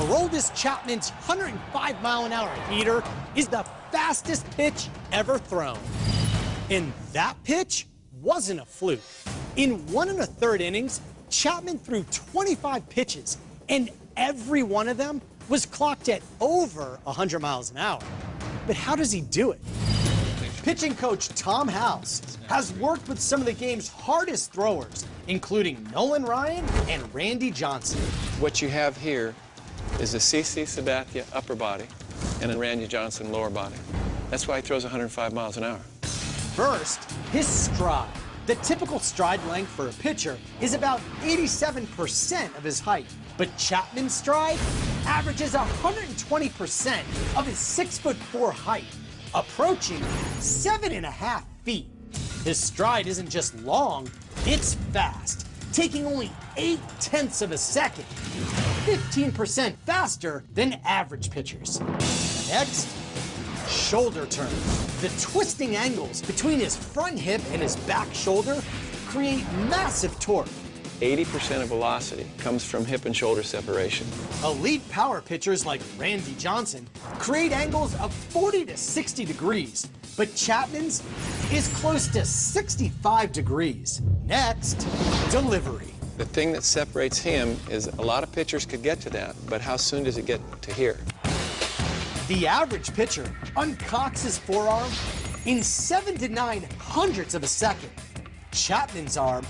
Aroldis Chapman's 105-mile-an-hour heater is the fastest pitch ever thrown. And that pitch wasn't a fluke. In 1 1/3 innings, Chapman threw 25 pitches, and every one of them was clocked at over 100 miles an hour. But how does he do it? Pitching coach Tom House has worked with some of the game's hardest throwers, including Nolan Ryan and Randy Johnson. What you have here is a CC Sabathia upper body and a Randy Johnson lower body. That's why he throws 105 miles an hour. First, his stride. The typical stride length for a pitcher is about 87% of his height, but Chapman's stride averages 120% of his 6'4" height, approaching 7.5 feet. His stride isn't just long, it's fast, taking only 0.8 of a second, 15% faster than average pitchers. Next, shoulder turn. The twisting angles between his front hip and his back shoulder create massive torque. 80% of velocity comes from hip and shoulder separation. Elite power pitchers like Randy Johnson create angles of 40 to 60 degrees, but Chapman's is close to 65 degrees. Next, delivery. The thing that separates him is a lot of pitchers could get to that, but how soon does it get to here? The average pitcher uncocks his forearm in 7 to 9 hundredths of a second. Chapman's arm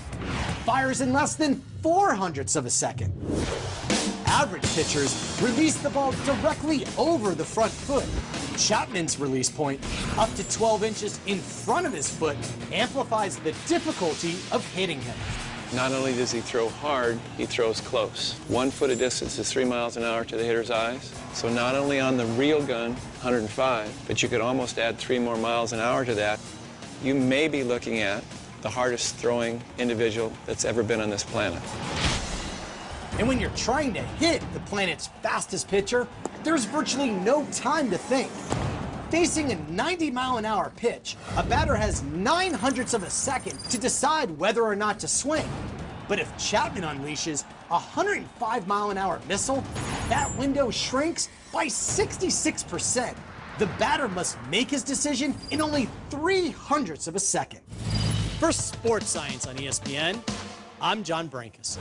fires in less than 4 hundredths of a second. Average pitchers release the ball directly over the front foot. Chapman's release point, up to 12 inches in front of his foot, amplifies the difficulty of hitting him. Not only does he throw hard, he throws close. 1 foot of distance is 3 miles an hour to the hitter's eyes. So not only on the real gun, 105, but you could almost add 3 more miles an hour to that. You may be looking at the hardest throwing individual that's ever been on this planet. And when you're trying to hit the planet's fastest pitcher, there's virtually no time to think. Facing a 90-mile-an-hour pitch, a batter has 9 hundredths of a second to decide whether or not to swing. But if Chapman unleashes a 105-mile-an-hour missile, that window shrinks by 66%. The batter must make his decision in only 3 hundredths of a second. For Sports Science on ESPN, I'm John Brankus.